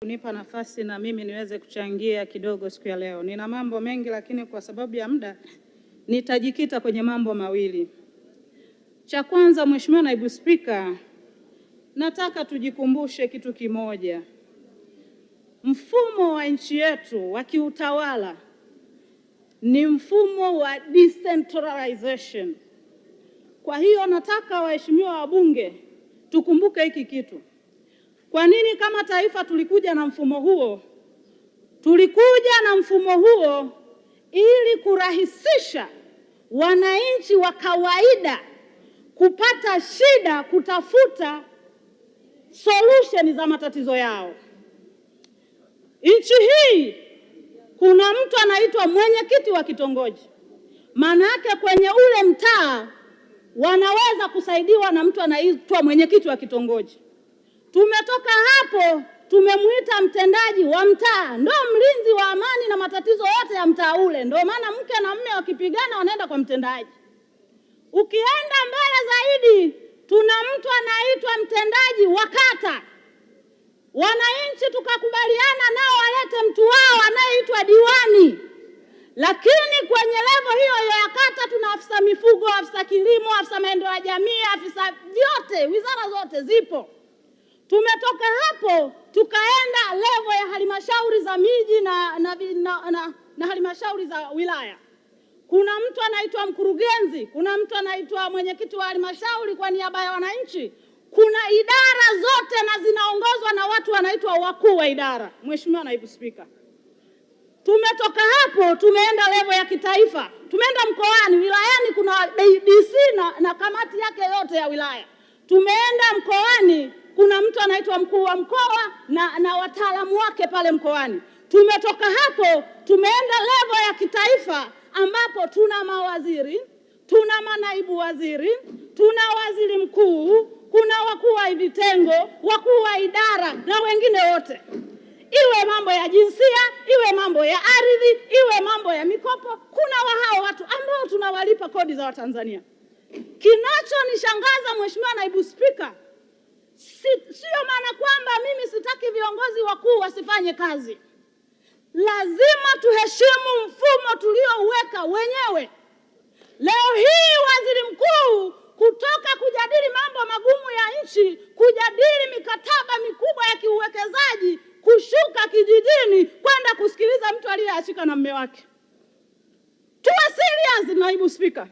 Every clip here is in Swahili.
Kunipa nafasi na mimi niweze kuchangia kidogo siku ya leo. Nina mambo mengi lakini kwa sababu ya muda nitajikita kwenye mambo mawili. Cha kwanza, Mheshimiwa Naibu Spika, nataka tujikumbushe kitu kimoja. Mfumo wa nchi yetu wa kiutawala ni mfumo wa decentralization. Kwa hiyo nataka waheshimiwa wabunge tukumbuke hiki kitu. Kwa nini kama taifa tulikuja na mfumo huo? Tulikuja na mfumo huo ili kurahisisha wananchi wa kawaida kupata shida, kutafuta solution za matatizo yao. Nchi hii kuna mtu anaitwa mwenyekiti wa kitongoji. Maana yake kwenye ule mtaa wanaweza kusaidiwa na mtu anaitwa mwenyekiti wa kitongoji. Tumetoka hapo, tumemuita mtendaji wa mtaa, ndo mlinzi wa amani na matatizo yote ya mtaa ule. Ndio maana mke na mume wakipigana wanaenda kwa mtendaji. Ukienda mbele zaidi, tuna mtu anaitwa mtendaji wa kata. Wananchi tukakubaliana nao walete mtu wao anayeitwa diwani. Lakini kwenye level hiyo ya kata tuna afisa mifugo, afisa kilimo, afisa maendeleo ya jamii, afisa vyote, wizara zote zipo. Tumetoka hapo tukaenda level ya halmashauri za miji na halmashauri za wilaya. Kuna mtu anaitwa mkurugenzi, kuna mtu anaitwa mwenyekiti wa halmashauri kwa niaba ya wananchi. Kuna idara zote na zinaongozwa na watu wanaitwa wakuu wa idara. Mheshimiwa Naibu Spika, tumetoka hapo tumeenda level ya kitaifa. Tumeenda mkoani, wilayani kuna DC na kamati yake yote ya wilaya. Tumeenda mkoani, kuna mtu anaitwa mkuu wa mkoa na wataalamu wake pale mkoani. Tumetoka hapo tumeenda level ya kitaifa ambapo tuna mawaziri, tuna manaibu waziri, tuna waziri mkuu, kuna wakuu wa vitengo, wakuu wa idara na wengine wote. Iwe mambo ya jinsia, iwe mambo ya ardhi, iwe mambo ya mikopo, kuna hao watu ambao tunawalipa kodi za Watanzania. Kinachonishangaza Mheshimiwa Naibu Spika, sio maana kwamba mimi sitaki viongozi wakuu wasifanye kazi. Lazima tuheshimu mfumo tuliouweka wenyewe. Leo hii waziri mkuu kutoka kujadili mambo magumu ya nchi, kujadili mikataba mikubwa ya kiuwekezaji, kushuka kijijini kwenda kusikiliza mtu aliyeachika na mume wake. Tuwe serious Naibu Spika.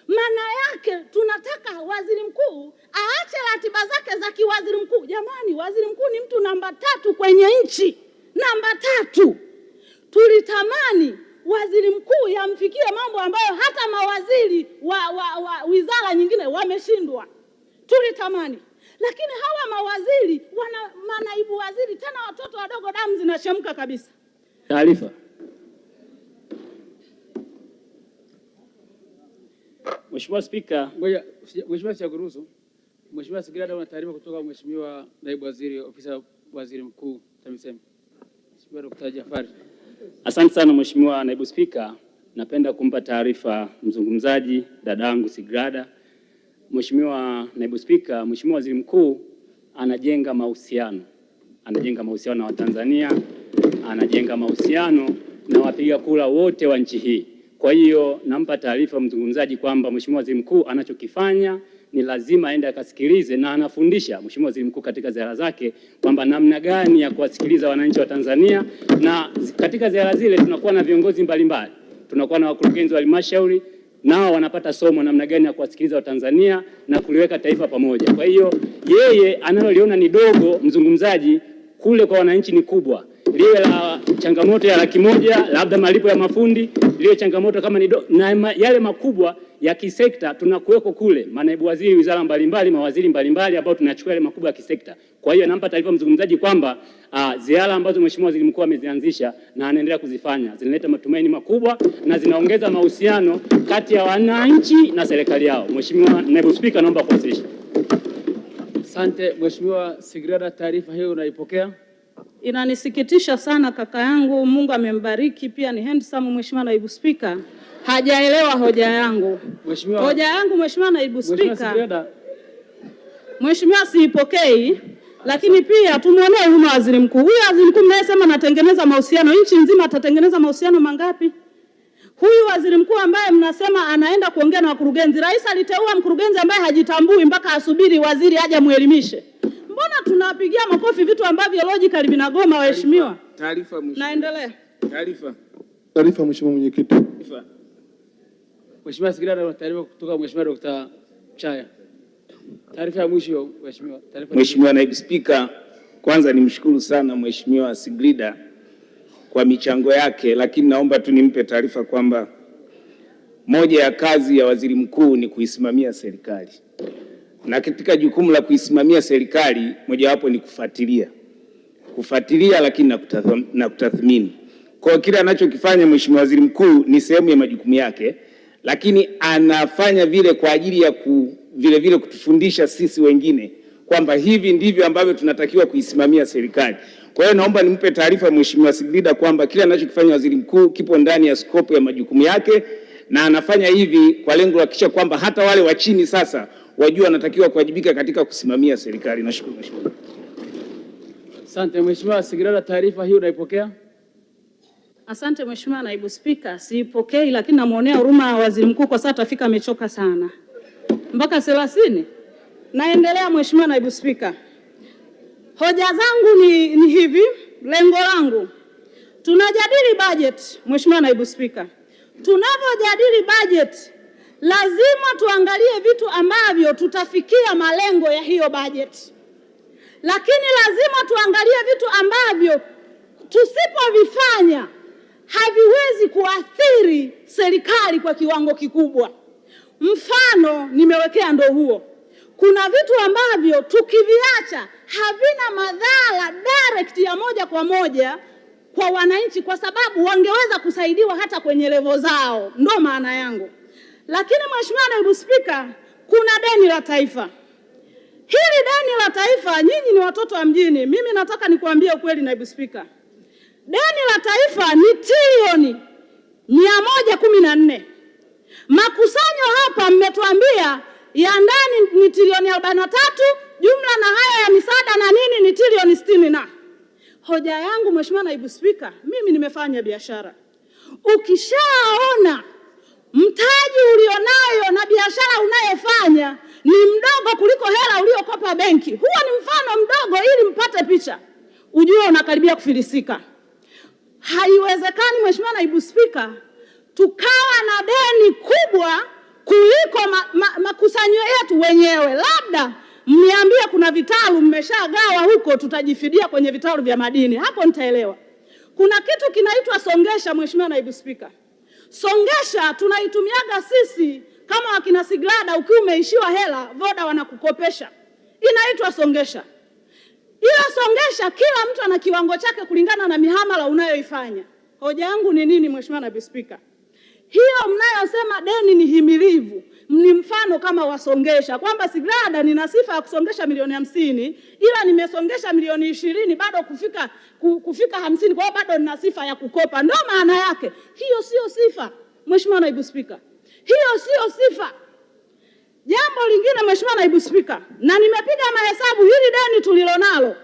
Maana yake tunataka waziri mkuu aache ratiba zake za kiwaziri mkuu. Jamani, waziri mkuu ni mtu namba 3 kwenye nchi. Namba 3. Tulitamani waziri mkuu yamfikie mambo ambayo hata mawaziri wa wizara nyingine wameshindwa. Tulitamani. Lakini hawa mawaziri wana manaibu waziri, tena watoto wadogo damu zinachemka kabisa. Taarifa. Mheshimiwa Spika, Mheshimiwa Chaguruzu, Mheshimiwa Sigrada, una taarifa kutoka Mheshimiwa Naibu Waziri, Ofisa Waziri Mkuu TAMISEMI. Mheshimiwa Dr. Jafari. Asante sana Mheshimiwa Naibu Spika, napenda kumpa taarifa mzungumzaji dadangu Sigrada. Mheshimiwa Naibu Spika, Mheshimiwa Waziri Mkuu anajenga mahusiano na Watanzania, anajenga mahusiano na wapiga kura wote wa nchi hii. Kwa hiyo nampa taarifa mzungumzaji kwamba Mheshimiwa Waziri Mkuu anachokifanya ni lazima aende akasikilize, na anafundisha Mheshimiwa Waziri Mkuu katika ziara zake kwamba namna gani ya kuwasikiliza wananchi wa Tanzania. Na katika ziara zile tunakuwa na viongozi mbalimbali, tunakuwa na wakurugenzi wa halmashauri, nao wanapata somo namna gani ya kuwasikiliza Watanzania na kuliweka taifa pamoja. Kwa hiyo yeye analoliona ni dogo, mzungumzaji kule kwa wananchi ni kubwa. Liwe la changamoto ya $100,000 labda malipo ya mafundi, liwe changamoto kama ni na yale makubwa ya kisekta tunakuweko kule, manaibu waziri wizara mbalimbali, mawaziri mbalimbali ambao tunachukua yale makubwa ya kisekta. Kwa hiyo nampa taarifa mzungumzaji kwamba ziara ambazo Mheshimiwa Waziri Mkuu amezianzisha na anaendelea kuzifanya zinaleta matumaini makubwa na zinaongeza mahusiano kati ya wananchi na serikali yao. Mheshimiwa Naibu Spika, naomba kuwasilisha. Asante Mheshimiwa Sigrada, taarifa hiyo unaipokea? Inanisikitisha sana kaka yangu, Mungu amembariki, pia ni handsome Mheshimiwa Naibu Spika. Hajaelewa hoja yangu. Hoja yangu Mheshimiwa Naibu Spika. Mheshimiwa siipokei. Lakini pia tumuonee huruma waziri mkuu. Huyu waziri mkuu mnayesema anatengeneza mahusiano, nchi nzima atatengeneza mahusiano mangapi? Huyu waziri mkuu ambaye mnasema anaenda kuongea na wakurugenzi, rais aliteua mkurugenzi ambaye hajitambui mpaka asubiri waziri aje muelimishe. Mbona tunapigia makofi vitu ambavyo logically vinagoma waheshimiwa? Taarifa mwisho. Naendelea. Taarifa Mheshimiwa Mwenyekiti. Mheshimiwa Sigrada, taarifa kutoka Mheshimiwa Dr. Chaya. Taarifa ya mwisho Mheshimiwa. Mheshimiwa Naibu Spika, kwanza nimshukuru sana Mheshimiwa Sigrida kwa michango yake, lakini naomba tu nimpe taarifa kwamba moja ya kazi ya waziri mkuu ni kuisimamia serikali, na katika jukumu la kuisimamia serikali mojawapo ni kufuatilia lakini na kutathmini. Kwa kile anachokifanya Mheshimiwa Waziri Mkuu ni sehemu ya majukumu yake, lakini anafanya vile kwa ajili ya vile kutufundisha sisi wengine kwamba hivi ndivyo ambavyo tunatakiwa kuisimamia serikali. Kwa hiyo naomba nimpe taarifa Mheshimiwa Sigrida kwamba kile anachokifanya waziri mkuu kipo ndani ya scope ya majukumu yake, na anafanya hivi kwa lengo la kuhakikisha kwamba hata wale wa chini sasa wajua wanatakiwa kuwajibika katika kusimamia serikali. Nashukuru Mheshimiwa. Asante Mheshimiwa Sigrada, taarifa hiyo unaipokea? Asante Mheshimiwa Naibu Spika, siipokei, lakini namuonea huruma waziri mkuu kwa sababu tafika amechoka sana. Mpaka 30. Naendelea Mheshimiwa Naibu Spika. Hoja zangu ni hivi, lengo langu. Tunajadili budget Mheshimiwa Naibu Spika. Tunapojadili budget lazima tuangalie vitu ambavyo tutafikia malengo ya hiyo budget. Lakini lazima tuangalie vitu ambavyo tusipovifanya haviwezi kuathiri serikali kwa kiwango kikubwa. Mfano nimewekea ndo huo. Kuna vitu ambavyo tukiviacha havina madhara direct ya moja kwa moja kwa wananchi, kwa sababu wangeweza kusaidiwa hata kwenye level zao, ndo maana yangu. Lakini Mheshimiwa Naibu Spika, kuna deni la taifa. Hili deni la taifa, nyinyi ni watoto wa mjini, mimi nataka nikuambie ukweli Naibu Spika. Deni la taifa ni trilioni 114. Makusanyo hapa mmetuambia ya ndani ni trilioni 43, jumla na haya ya misaada na nini ni trilioni 60 na. Hoja yangu Mheshimiwa Naibu Spika, mimi nimefanya biashara. Ukishaona mtaji ulionayo na biashara unayofanya ni mdogo kuliko hela uliokopa benki, huo ni mfano mdogo ili mpate picha, ujue unakaribia kufilisika. Haiwezekani Mheshimiwa Naibu Spika tukawa na deni kubwa kuliko makusanyo yetu wenyewe. Labda mniambie kuna vitalu mmeshagawa huko, tutajifidia kwenye vitalu vya madini, hapo nitaelewa. Kuna kitu kinaitwa songesha Mheshimiwa Naibu Spika. Songesha tunaitumiaga sisi kama wakina Sigrada, ukiwa umeishiwa hela Voda wanakukopesha, inaitwa songesha. Ila songesha kila mtu ana kiwango chake kulingana na mihamala unayoifanya. Hoja yangu ni nini Mheshimiwa Naibu Spika? Hiyo mnayosema deni ni himilivu ni mfano kama wasongesha, kwamba Sigrada nina sifa ya kusongesha milioni 50 ila nimesongesha milioni 20 bado kufika 50, kwa hiyo bado nina sifa ya kukopa. Ndio maana yake. Hiyo sio sifa Mheshimiwa Naibu Spika. Hiyo sio sifa. Jambo lingine Mheshimiwa Naibu Spika, na nimepiga mahesabu, hili deni tulilonalo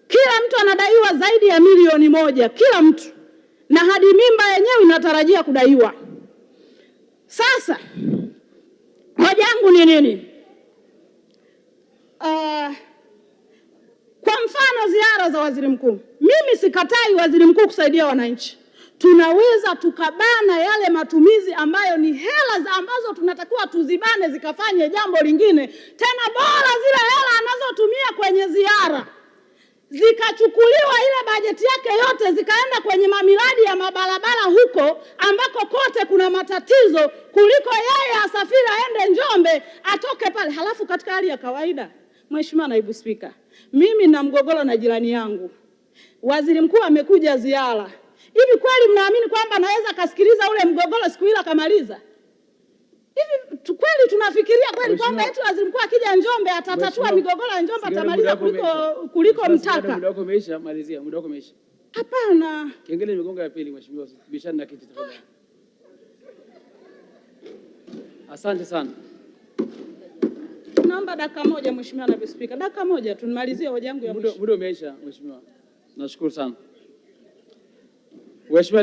kila mtu anadaiwa zaidi ya milioni 1 kila mtu, na hadi mimba yenyewe inatarajia kudaiwa. Sasa hoja yangu ni nini? Kwa mfano ziara za waziri mkuu, mimi sikatai waziri mkuu kusaidia wananchi. Tunaweza tukabana yale matumizi ambayo ni hela ambazo tunatakiwa tuzibane zikafanye jambo lingine. Tena bora zile hela anazotumia kwenye ziara zikachukuliwa ile bajeti yake yote zikaenda kwenye mamiradi ya mabarabara huko ambako kote kuna matatizo, kuliko yeye asafiri aende Njombe atoke pale. Halafu katika hali ya kawaida Mheshimiwa Naibu Spika, mimi na mgogoro na jirani yangu, waziri mkuu amekuja ziara. Hivi kweli mnaamini kwamba anaweza kasikiliza ule mgogoro siku ile akamaliza? Hivi kweli tunafikiria kweli kwamba eti waziri mkuu akija Njombe atatatua migogoro ya Njombe atamaliza kuliko Mtaka? Muda wako umeisha, malizia. Muda wako umeisha. Hapana. Kengele imegonga ya pili Mheshimiwa. Bishana na kiti tafadhali. Asante sana. naomba dakika moja Mheshimiwa Naibu Spika, dakika moja tunimalizie hoja yangu ya mwisho. Muda umeisha Mheshimiwa. Nashukuru sana. Mheshimiwa